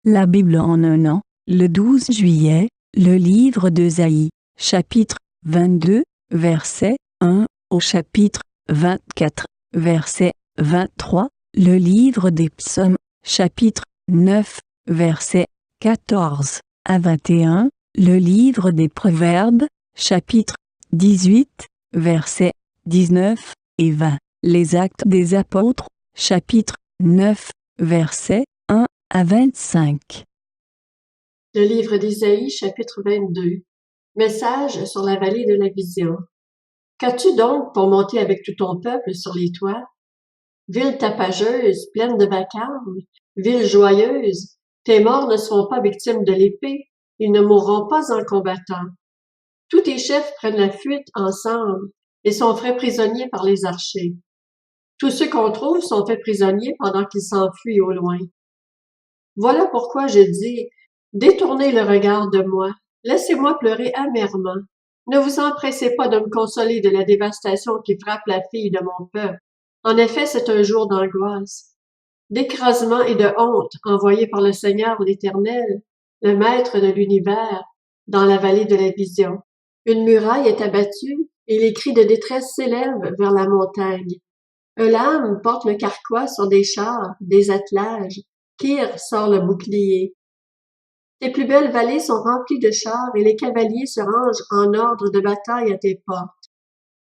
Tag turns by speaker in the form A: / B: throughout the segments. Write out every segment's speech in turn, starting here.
A: La Bible en un an, le 12 juillet, le livre d'Ésaïe, chapitre 22, verset 1 au chapitre 24, verset 23, le livre des psaumes, chapitre 9, verset 14 à 21, le livre des proverbes, chapitre 18, verset 19 et 20, les actes des apôtres, chapitre 9, verset 1 à 25.
B: Le livre d'Ésaïe, chapitre 22. Message sur la vallée de la vision. Qu'as-tu donc pour monter avec tout ton peuple sur les toits? Ville tapageuse, pleine de vacarme, ville joyeuse, tes morts ne seront pas victimes de l'épée, ils ne mourront pas en combattant. Tous tes chefs prennent la fuite ensemble et sont faits prisonniers par les archers. Tous ceux qu'on trouve sont faits prisonniers pendant qu'ils s'enfuient au loin. Voilà pourquoi je dis, détournez le regard de moi, laissez-moi pleurer amèrement. Ne vous empressez pas de me consoler de la dévastation qui frappe la fille de mon peuple. En effet, c'est un jour d'angoisse, d'écrasement et de honte envoyé par le Seigneur l'Éternel, le Maître de l'univers, dans la vallée de la vision. Une muraille est abattue et les cris de détresse s'élèvent vers la montagne. Un lame porte le carquois sur des chars, des attelages. Kir sort le bouclier. Tes plus belles vallées sont remplies de chars et les cavaliers se rangent en ordre de bataille à tes portes.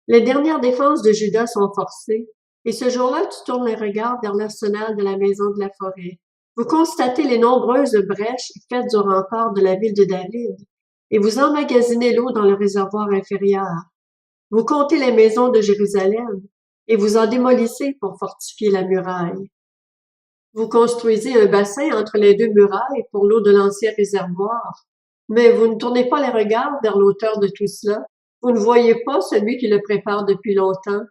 B: Les dernières défenses de Juda sont forcées, et ce jour-là tu tournes les regards vers l'arsenal de la maison de la forêt. Vous constatez les nombreuses brèches faites au rempart de la ville de David, et vous emmagasinez l'eau dans le réservoir inférieur. Vous comptez les maisons de Jérusalem, et vous en démolissez pour fortifier la muraille. Vous construisez un bassin entre les deux murailles pour l'eau de l'ancien réservoir, mais vous ne tournez pas les regards vers l'auteur de tout cela. Vous ne voyez pas celui qui le prépare depuis longtemps.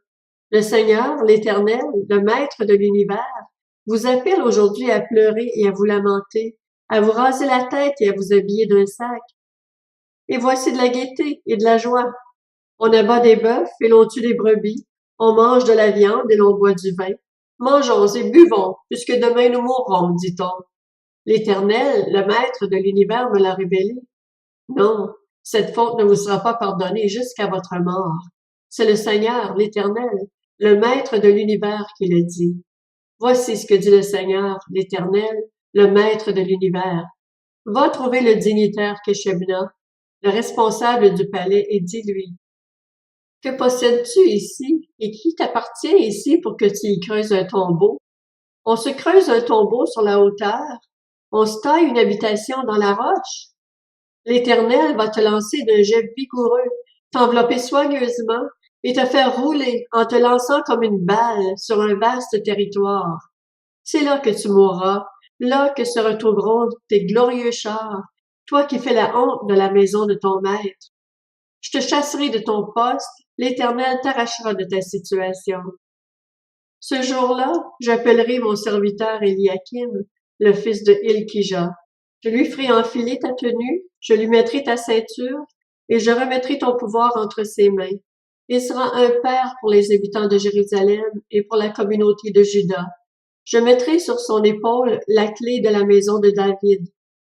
B: Le Seigneur, l'Éternel, le Maître de l'univers, vous appelle aujourd'hui à pleurer et à vous lamenter, à vous raser la tête et à vous habiller d'un sac. Et voici de la gaieté et de la joie. On abat des bœufs et l'on tue des brebis. On mange de la viande et l'on boit du vin. Mangeons et buvons, puisque demain nous mourrons, dit-on. L'Éternel, le Maître de l'univers, me l'a révélé. Non, cette faute ne vous sera pas pardonnée jusqu'à votre mort. C'est le Seigneur, l'Éternel, le Maître de l'univers qui le dit. Voici ce que dit le Seigneur, l'Éternel, le Maître de l'univers. Va trouver le dignitaire Keshebna, le responsable du palais, et dis-lui, que possèdes-tu ici et qui t'appartient ici pour que tu y creuses un tombeau? On se creuse un tombeau sur la hauteur, on se taille une habitation dans la roche. L'Éternel va te lancer d'un jet vigoureux, t'envelopper soigneusement et te faire rouler en te lançant comme une balle sur un vaste territoire. C'est là que tu mourras, là que se retrouveront tes glorieux chars, toi qui fais la honte de la maison de ton maître. Je te chasserai de ton poste, l'Éternel t'arrachera de ta situation. Ce jour-là, j'appellerai mon serviteur Eliakim, le fils de Hilkija. Je lui ferai enfiler ta tenue, je lui mettrai ta ceinture, et je remettrai ton pouvoir entre ses mains. Il sera un père pour les habitants de Jérusalem et pour la communauté de Juda. Je mettrai sur son épaule la clé de la maison de David.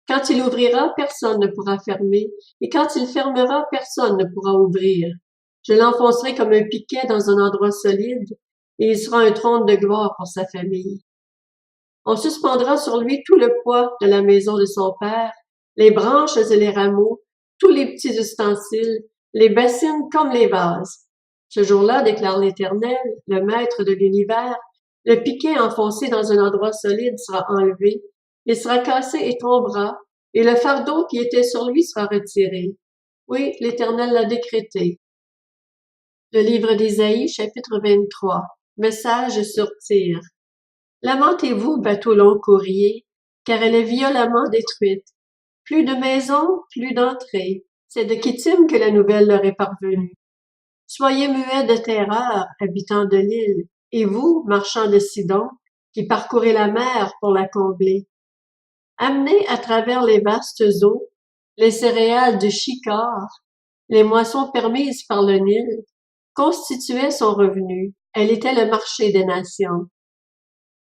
B: Quand il ouvrira, personne ne pourra fermer, et quand il fermera, personne ne pourra ouvrir. Je l'enfoncerai comme un piquet dans un endroit solide, et il sera un trône de gloire pour sa famille. On suspendra sur lui tout le poids de la maison de son père, les branches et les rameaux, tous les petits ustensiles, les bassines comme les vases. Ce jour-là, déclare l'Éternel, le Maître de l'univers, le piquet enfoncé dans un endroit solide sera enlevé, il sera cassé et tombera, et le fardeau qui était sur lui sera retiré. Oui, l'Éternel l'a décrété. Le livre d'Ésaïe, chapitre 23. Message sur Tyr. Lamentez-vous, bateau long courrier, car elle est violemment détruite. Plus de maisons, plus d'entrées. C'est de Kittim que la nouvelle leur est parvenue. Soyez muets de terreur, habitants de l'île, et vous, marchands de Sidon, qui parcourez la mer pour la combler. Amenez à travers les vastes eaux les céréales du Chicor, les moissons permises par le Nil, constituaient son revenu. Elle était le marché des nations.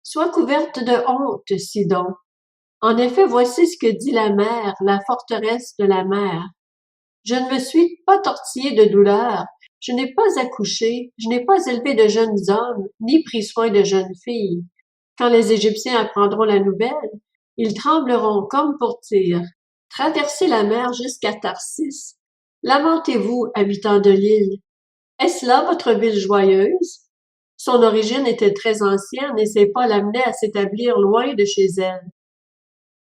B: Sois couverte de honte, Sidon. En effet, voici ce que dit la mer, la forteresse de la mer. Je ne me suis pas tortillé de douleur, je n'ai pas accouché, je n'ai pas élevé de jeunes hommes, ni pris soin de jeunes filles. Quand les Égyptiens apprendront la nouvelle, ils trembleront comme pour Tyr. Traversez la mer jusqu'à Tarsis. Lamentez-vous, habitants de l'île. Est-ce là votre ville joyeuse? Son origine était très ancienne et ses pas l'amenaient à s'établir loin de chez elle.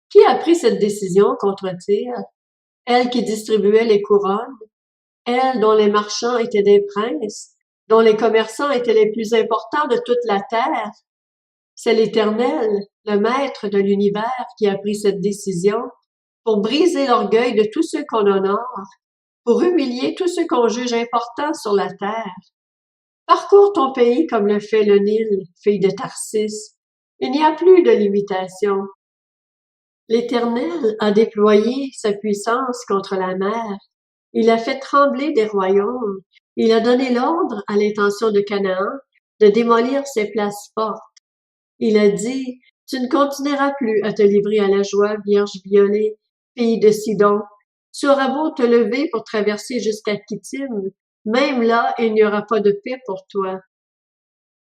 B: Qui a pris cette décision contre Tyr? Elle qui distribuait les couronnes, elle dont les marchands étaient des princes, dont les commerçants étaient les plus importants de toute la terre. C'est l'Éternel, le Maître de l'univers, qui a pris cette décision pour briser l'orgueil de tous ceux qu'on honore, pour humilier tous ceux qu'on juge importants sur la terre. Parcours ton pays comme le fait le Nil, fille de Tarsis. Il n'y a plus de limitation. L'Éternel a déployé sa puissance contre la mer. Il a fait trembler des royaumes. Il a donné l'ordre à l'intention de Canaan de démolir ses places fortes. Il a dit, tu ne continueras plus à te livrer à la joie, vierge violée, fille de Sidon. Tu auras beau te lever pour traverser jusqu'à Kittim, même là, il n'y aura pas de paix pour toi.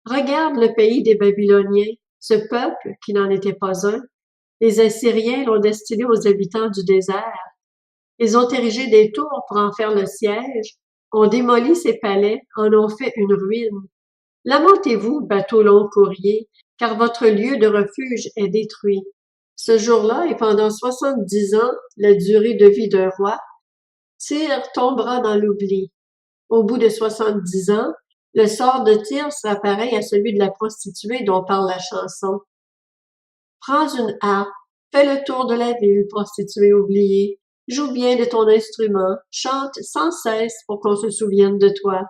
B: Regarde le pays des Babyloniens, ce peuple qui n'en était pas un. Les Assyriens l'ont destiné aux habitants du désert. Ils ont érigé des tours pour en faire le siège, ont démoli ses palais, en ont fait une ruine. Lamentez-vous, bateau long courrier, car votre lieu de refuge est détruit. Ce jour-là, et pendant 70 ans, la durée de vie d'un roi, Tyr tombera dans l'oubli. Au bout de 70 ans, le sort de Tyr sera pareil à celui de la prostituée dont parle la chanson. Prends une harpe, fais le tour de la ville, prostituée oubliée, joue bien de ton instrument, chante sans cesse pour qu'on se souvienne de toi.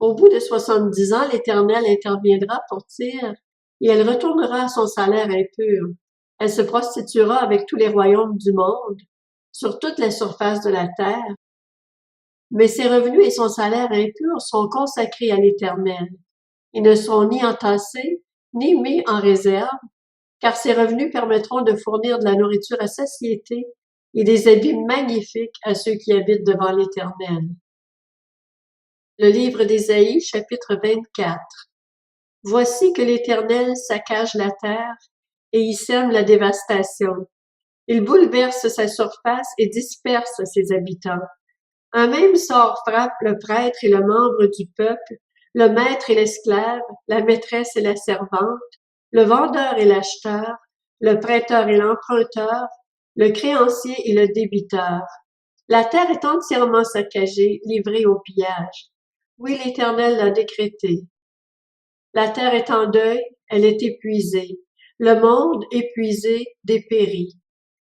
B: Au bout de 70 ans, l'Éternel interviendra pour Tyr, et elle retournera à son salaire impur. Elle se prostituera avec tous les royaumes du monde, sur toute la surface de la terre. Mais ses revenus et son salaire impur sont consacrés à l'Éternel. Ils ne seront ni entassés, ni mis en réserve, car ces revenus permettront de fournir de la nourriture à satiété et des habits magnifiques à ceux qui habitent devant l'Éternel. Le livre d'Ésaïe, chapitre 24. Voici que l'Éternel saccage la terre et y sème la dévastation. Il bouleverse sa surface et disperse ses habitants. Un même sort frappe le prêtre et le membre du peuple, le maître et l'esclave, la maîtresse et la servante, le vendeur et l'acheteur, le prêteur et l'emprunteur, le créancier et le débiteur. La terre est entièrement saccagée, livrée au pillage. Oui, l'Éternel l'a décrété. La terre est en deuil, elle est épuisée. Le monde, épuisé, dépérit.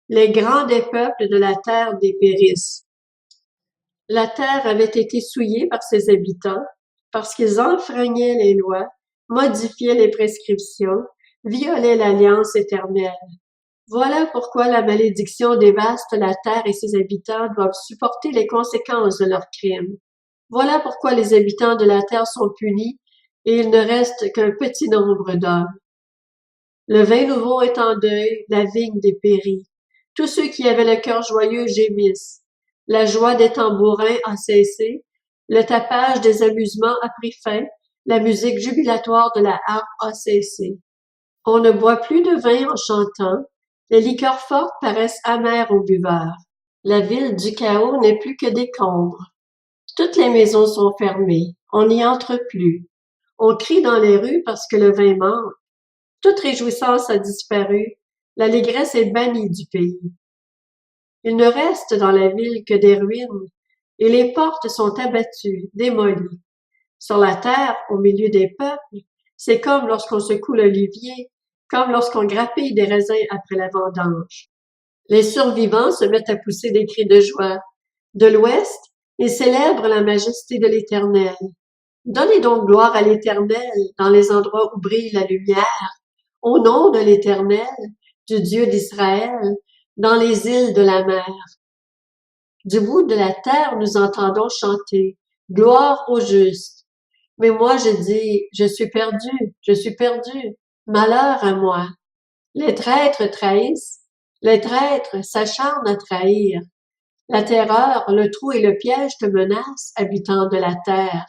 B: Les grands des peuples de la terre dépérissent. La terre avait été souillée par ses habitants, parce qu'ils enfreignaient les lois, modifiaient les prescriptions, violaient l'alliance éternelle. Voilà pourquoi la malédiction dévaste la terre et ses habitants doivent supporter les conséquences de leurs crimes. Voilà pourquoi les habitants de la terre sont punis et il ne reste qu'un petit nombre d'hommes. Le vin nouveau est en deuil, la vigne dépérit. Tous ceux qui avaient le cœur joyeux gémissent. La joie des tambourins a cessé, le tapage des amusements a pris fin, la musique jubilatoire de la harpe a cessé. On ne boit plus de vin en chantant, les liqueurs fortes paraissent amères aux buveurs. La ville du chaos n'est plus que décombres. Toutes les maisons sont fermées, on n'y entre plus. On crie dans les rues parce que le vin manque. Toute réjouissance a disparu, l'allégresse est bannie du pays. Il ne reste dans la ville que des ruines, et les portes sont abattues, démolies. Sur la terre, au milieu des peuples, c'est comme lorsqu'on secoue l'olivier, comme lorsqu'on grappille des raisins après la vendange. Les survivants se mettent à pousser des cris de joie. De l'ouest, ils célèbrent la majesté de l'Éternel. Donnez donc gloire à l'Éternel dans les endroits où brille la lumière, au nom de l'Éternel, du Dieu d'Israël, dans les îles de la mer. Du bout de la terre, nous entendons chanter « Gloire au juste ». Mais moi, je dis « Je suis perdu, malheur à moi ». Les traîtres trahissent, Les traîtres s'acharnent à trahir. La terreur, le trou et le piège te menacent, habitant de la terre.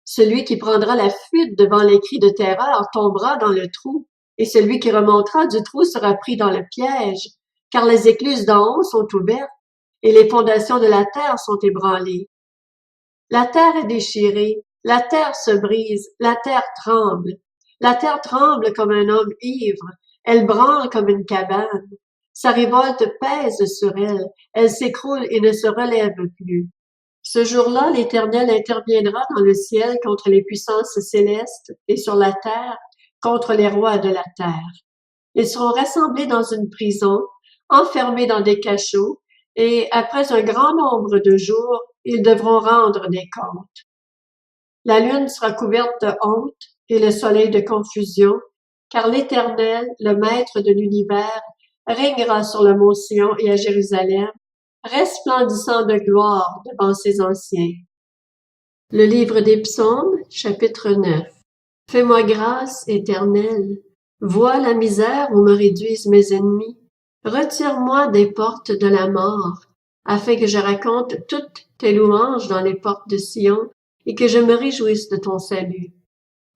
B: Celui qui prendra la fuite devant les cris de terreur tombera dans le trou, et celui qui remontera du trou sera pris dans le piège, car les écluses d'en haut sont ouvertes, et les fondations de la terre sont ébranlées. La terre est déchirée, la terre se brise, la terre tremble comme un homme ivre, elle branle comme une cabane. Sa révolte pèse sur elle, elle s'écroule et ne se relève plus. Ce jour-là, l'Éternel interviendra dans le ciel contre les puissances célestes et sur la terre contre les rois de la terre. Ils seront rassemblés dans une prison, enfermés dans des cachots, et après un grand nombre de jours, ils devront rendre des comptes. La lune sera couverte de honte et le soleil de confusion, car l'Éternel, le Maître de l'univers, régnera sur le mont Sion et à Jérusalem, resplendissant de gloire devant ses anciens. Le livre des Psaumes, chapitre 9. Fais-moi grâce, Éternel. Vois la misère où me réduisent mes ennemis. Retire-moi des portes de la mort, afin que je raconte toutes tes louanges dans les portes de Sion et que je me réjouisse de ton salut.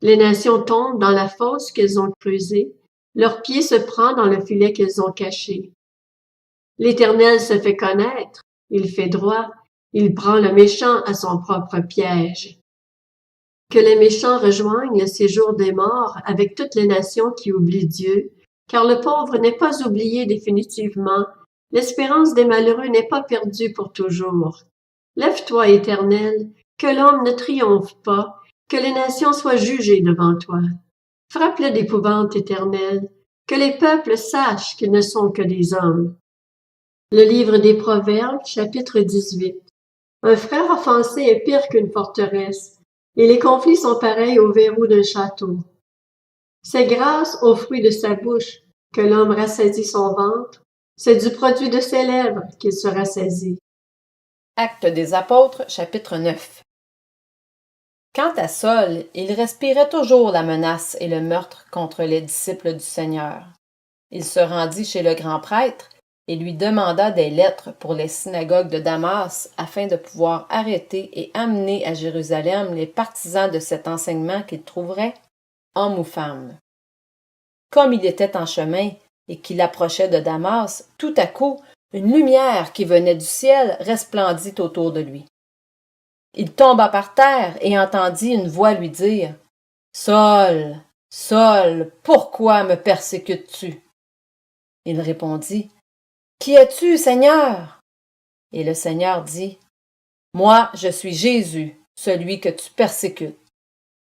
B: Les nations tombent dans la fosse qu'elles ont creusée, leur pied se prend dans le filet qu'elles ont caché. L'Éternel se fait connaître, il fait droit, il prend le méchant à son propre piège. Que les méchants rejoignent le séjour des morts avec toutes les nations qui oublient Dieu, car le pauvre n'est pas oublié définitivement, l'espérance des malheureux n'est pas perdue pour toujours. Lève-toi, Éternel, que l'homme ne triomphe pas, que les nations soient jugées devant toi. Frappe-le d'épouvante, Éternel, que les peuples sachent qu'ils ne sont que des hommes. Le livre des Proverbes, chapitre 18. Un frère offensé est pire qu'une forteresse, et les conflits sont pareils au verrou d'un château. C'est grâce au fruit de sa bouche que l'homme rassasie son ventre, c'est du produit de ses lèvres qu'il se rassasie.
C: Actes des apôtres, chapitre 9. Quant à Saul, il respirait toujours la menace et le meurtre contre les disciples du Seigneur. Il se rendit chez le grand prêtre et lui demanda des lettres pour les synagogues de Damas afin de pouvoir arrêter et amener à Jérusalem les partisans de cet enseignement qu'il trouverait, hommes ou femmes. Comme il était en chemin et qu'il approchait de Damas, tout à coup, une lumière qui venait du ciel resplendit autour de lui. Il tomba par terre et entendit une voix lui dire « Saul, Saul, pourquoi me persécutes-tu » Il répondit « Qui es-tu, Seigneur » Et le Seigneur dit « Moi, je suis Jésus, celui que tu persécutes.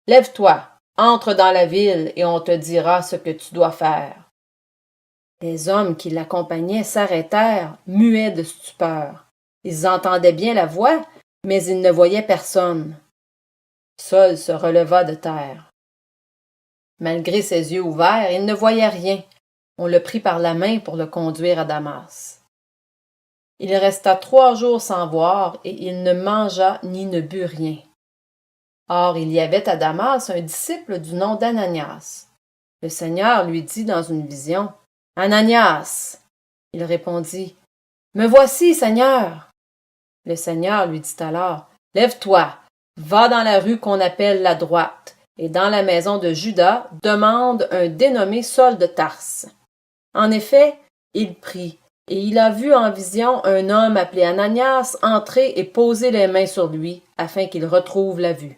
C: Lève-toi, entre dans la ville et on te dira ce que tu dois faire. » Les hommes qui l'accompagnaient s'arrêtèrent, muets de stupeur. Ils entendaient bien la voix, mais ils ne voyaient personne. Saul se releva de terre. Malgré ses yeux ouverts, il ne voyait rien. On le prit par la main pour le conduire à Damas. Il resta 3 jours sans voir, et il ne mangea ni ne but rien. Or, il y avait à Damas un disciple du nom d'Ananias. Le Seigneur lui dit dans une vision, « Ananias !» Il répondit, « Me voici, Seigneur !» Le Seigneur lui dit alors, « Lève-toi, va dans la rue qu'on appelle la droite, et dans la maison de Judas, demande un dénommé Saul de Tarse. » En effet, il prit, et il a vu en vision un homme appelé Ananias entrer et poser les mains sur lui, afin qu'il retrouve la vue.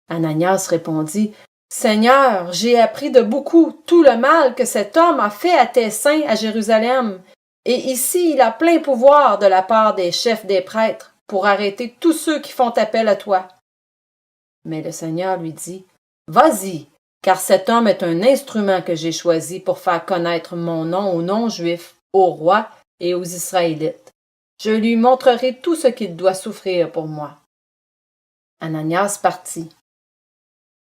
C: Ananias répondit, « Seigneur, j'ai appris de beaucoup tout le mal que cet homme a fait à tes saints à Jérusalem, et ici il a plein pouvoir de la part des chefs des prêtres pour arrêter tous ceux qui font appel à toi. » Mais le Seigneur lui dit, « Vas-y, car cet homme est un instrument que j'ai choisi pour faire connaître mon nom aux non-juifs, aux rois et aux Israélites. Je lui montrerai tout ce qu'il doit souffrir pour moi. » Ananias partit.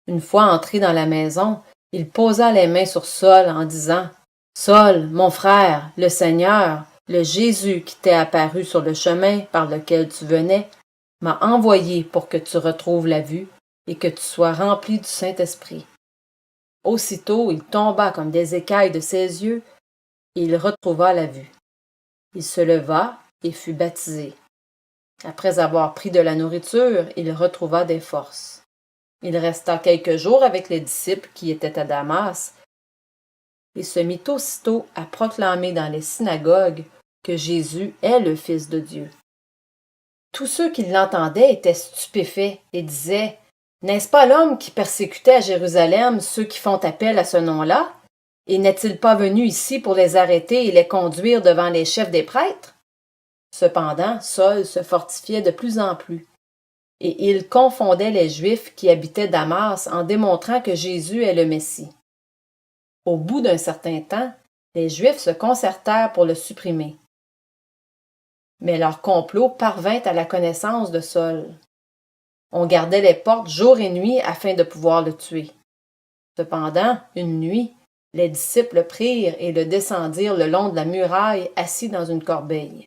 C: Une fois entré dans la maison, il posa les mains sur Saul en disant, « Saul, mon frère, le Seigneur, le Jésus qui t'est apparu sur le chemin par lequel tu venais, m'a envoyé pour que tu retrouves la vue et que tu sois rempli du Saint-Esprit. » Aussitôt, il tomba comme des écailles de ses yeux, et il retrouva la vue. Il se leva et fut baptisé. Après avoir pris de la nourriture, il retrouva des forces. Il resta quelques jours avec les disciples qui étaient à Damas et se mit aussitôt à proclamer dans les synagogues que Jésus est le Fils de Dieu. Tous ceux qui l'entendaient étaient stupéfaits et disaient « N'est-ce pas l'homme qui persécutait à Jérusalem ceux qui font appel à ce nom-là? Et n'est-il pas venu ici pour les arrêter et les conduire devant les chefs des prêtres? » Cependant, Saul se fortifiait de plus en plus, et il confondait les Juifs qui habitaient Damas en démontrant que Jésus est le Messie. Au bout d'un certain temps, les Juifs se concertèrent pour le supprimer. Mais leur complot parvint à la connaissance de Saul. On gardait les portes jour et nuit afin de pouvoir le tuer. Cependant, une nuit, les disciples le prirent et le descendirent le long de la muraille assis dans une corbeille.